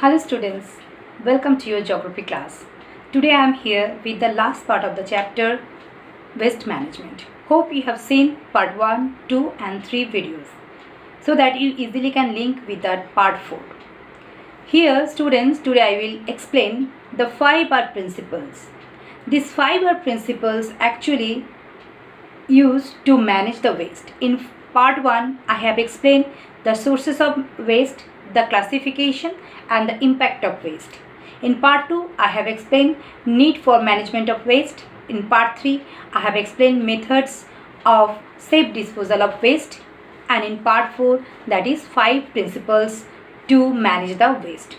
Hello students, welcome to your geography class. Today I am here with the last part of the chapter waste management. Hope you have seen part 1, 2 and 3 videos so that you easily can link with that part 4. Here students, today I will explain the 5R principles. These 5R principles actually used to manage the waste. In part 1 I have explained the sources of waste, the classification and the impact of waste. In part 2 I have explained need for management of waste. In part 3 I have explained methods of safe disposal of waste, and in part 4 that is 5 principles to manage the waste.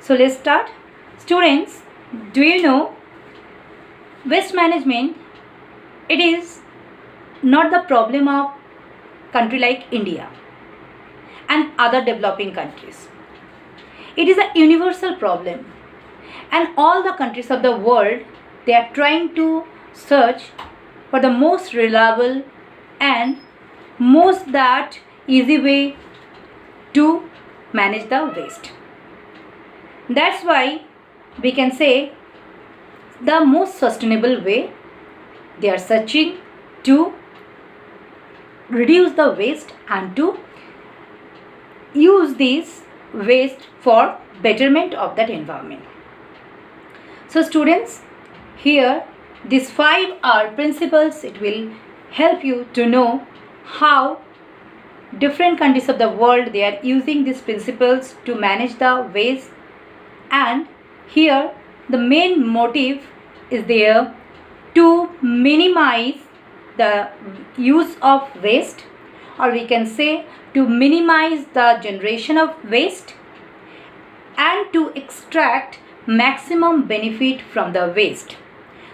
So let's start. Students, do you know waste management, it is not the problem of country like India and other developing countries. It is a universal problem, and all the countries of the world, they are trying to search for the most reliable and most that easy way to manage the waste. That's why we can say the most sustainable way they are searching to reduce the waste and to use this waste for betterment of that environment. So students, here these 5R principles, it will help you to know how different countries of the world they are using these principles to manage the waste, and here the main motive is there to minimize the use of waste, or we can say to minimize the generation of waste and to extract maximum benefit from the waste.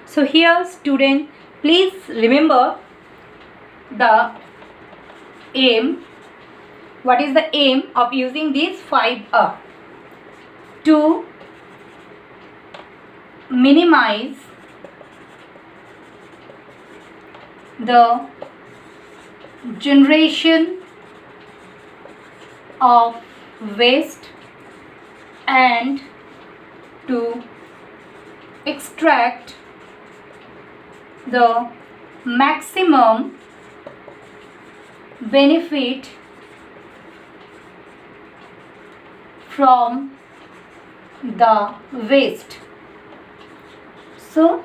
So here student, please remember the aim. What is the aim of using these 5R? To minimize the generation of waste and to extract the maximum benefit from the waste. So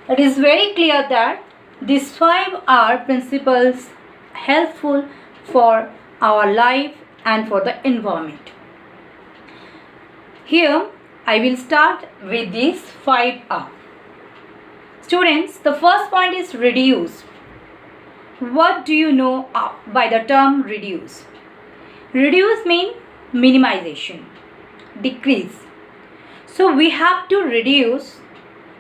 it is very clear that these 5R principles helpful for our life and for the environment. Here I will start with these 5R. Students, the first point is reduce. What do you know by the term reduce? Reduce means minimization, decrease. So we have to reduce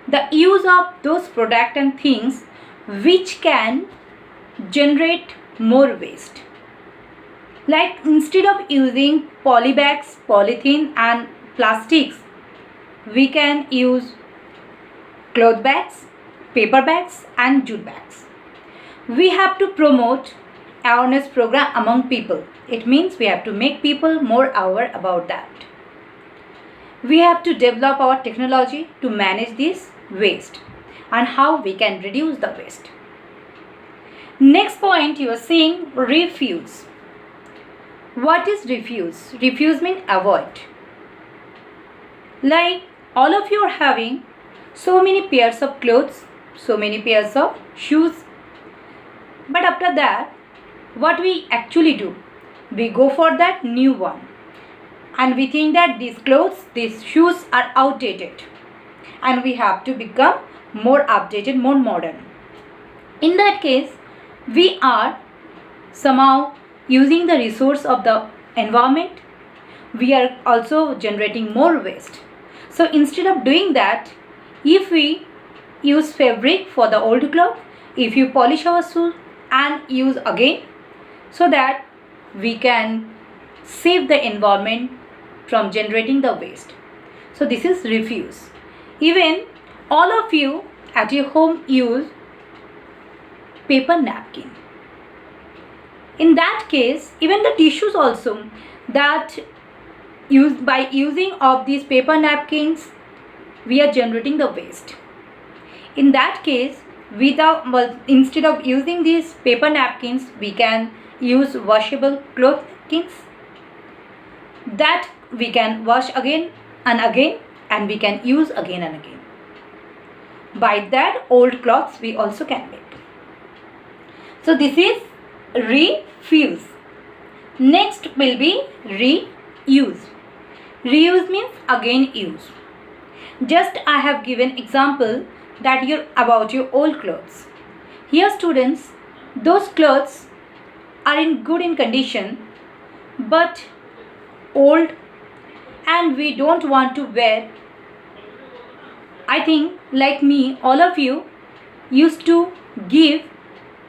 the use of those products and things which can generate more waste. Like instead of using polybags, polythene and plastics, we can use cloth bags, paper bags and jute bags. We have to promote awareness program among people. It means we have to make people more aware about that. We have to develop our technology to manage this waste and how we can reduce the waste. Next point, you are seeing refuse. What is refuse? Refuse means avoid. Like all of you are having so many pairs of clothes, so many pairs of shoes, but after that what we actually do? We go for that new one and we think that these clothes, these shoes are outdated and we have to become more updated, more modern. In that case, we are somehow using the resource of the environment. We are also generating more waste. So instead of doing that, if we use fabric for the old cloth, if you polish our shoes and use again, so that we can save the environment from generating the waste. So this is refuse. Even all of you at your home use paper napkin. In that case, even the tissues also, that by using of these paper napkins, we are generating the waste. In that case, instead of using these paper napkins, we can use washable cloth napkins that we can wash again and again, and we can use again and again. By that, old cloths we also can make. So this is refuse. Next will be reuse. Reuse means again use. Just I have given example that about your old clothes. Here students, those clothes are in good condition but old and we don't want to wear. I think like me, all of you used to give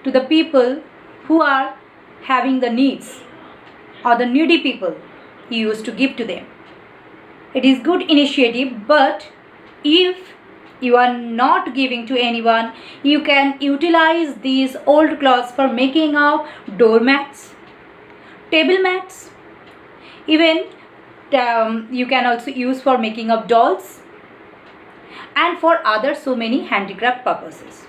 to the people who are having the needs or the needy people. You used to give to them. It is good initiative, but if you are not giving to anyone, you can utilize these old clothes for making of doormats, table mats, even you can also use for making of dolls and for other so many handicraft purposes.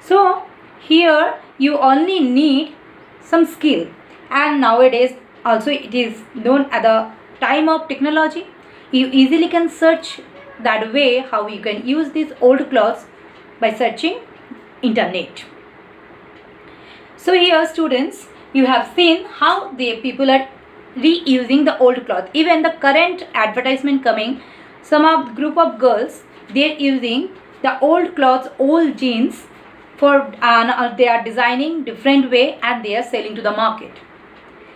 So here you only need some skill, and nowadays also it is known at the time of technology. You easily can search that way how you can use these old clothes by searching internet. So here students, you have seen how the people are reusing the old cloth. Even the current advertisement coming, some of group of girls, they are using the old clothes, old jeans for they are designing different way and they are selling to the market.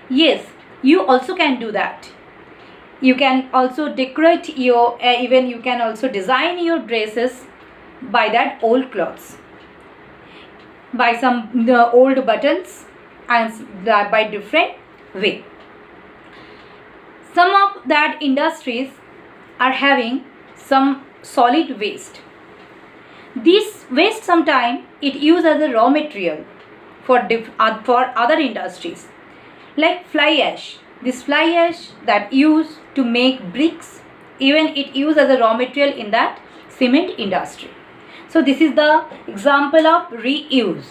Yes, you also can do that. You can also decorate your even you can also design your dresses by that old clothes, by some old buttons and by different way. Some of that industries are having some solid waste. This waste sometimes it used as a raw material for other industries, like fly ash. This fly ash that used to make bricks, even it used as a raw material in that cement industry. So this is the example of reuse.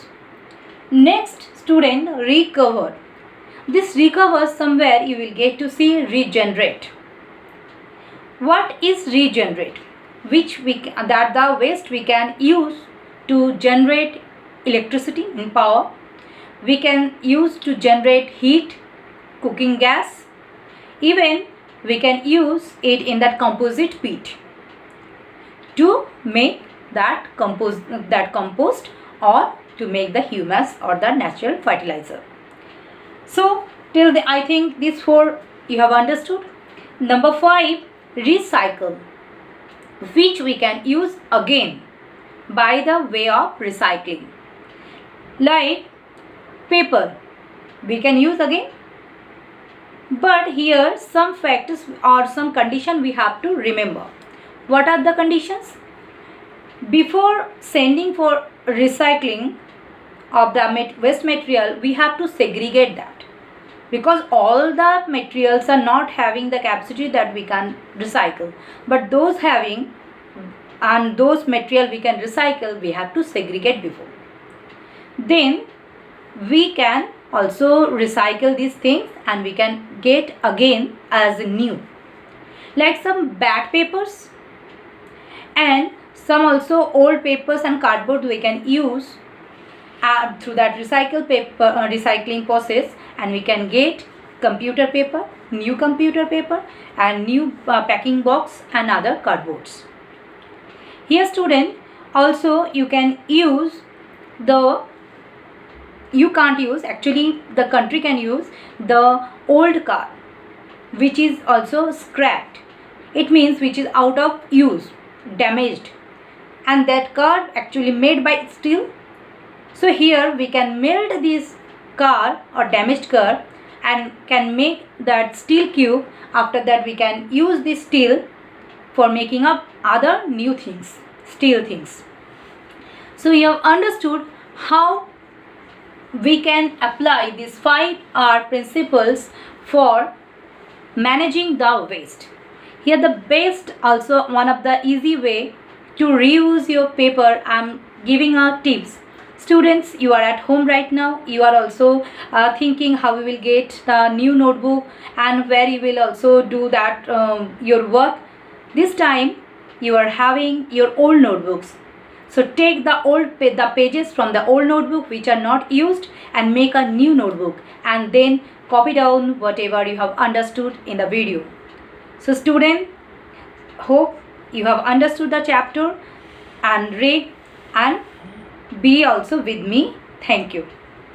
Next student, recover. This recover, somewhere you will get to see regenerate. What is regenerate? That the waste we can use to generate electricity and power. We can use to generate heat, cooking gas. Even we can use it in that composite pit to make that compost or to make the humus or the natural fertilizer. So I think these four you have understood. Number 5, recycle, which we can use again by the way of recycling. Like paper, we can use again. But here some factors or some condition we have to remember. What are the conditions? Before sending for recycling of the waste material, we have to segregate that, because all the materials are not having the capacity that we can recycle, but those having and those material we can recycle, we have to segregate before. Then we can also recycle these things and we can get again as new, like some bad papers and some also old papers and cardboard we can use through that recycling process, and we can get computer paper, new computer paper and new packing box and other cardboards. Here student, also you can use you can't use, actually the country can use the old car which is also scrapped. It means which is out of use, damaged, and that car actually made by steel. So here we can melt this car or damaged car and can make that steel cube. After that we can use this steel for making up other new things, steel things. So you have understood how we can apply these 5 R principles for managing the waste. Here the best, also one of the easy way to reuse your paper, I'm giving tips. Students, you are at home right now. You are also thinking how you will get the new notebook and where you will also do that your work. This time you are having your old notebooks. So take the pages from the old notebook which are not used and make a new notebook, and then copy down whatever you have understood in the video. So student, hope you have understood the chapter and read and be also with me. Thank you.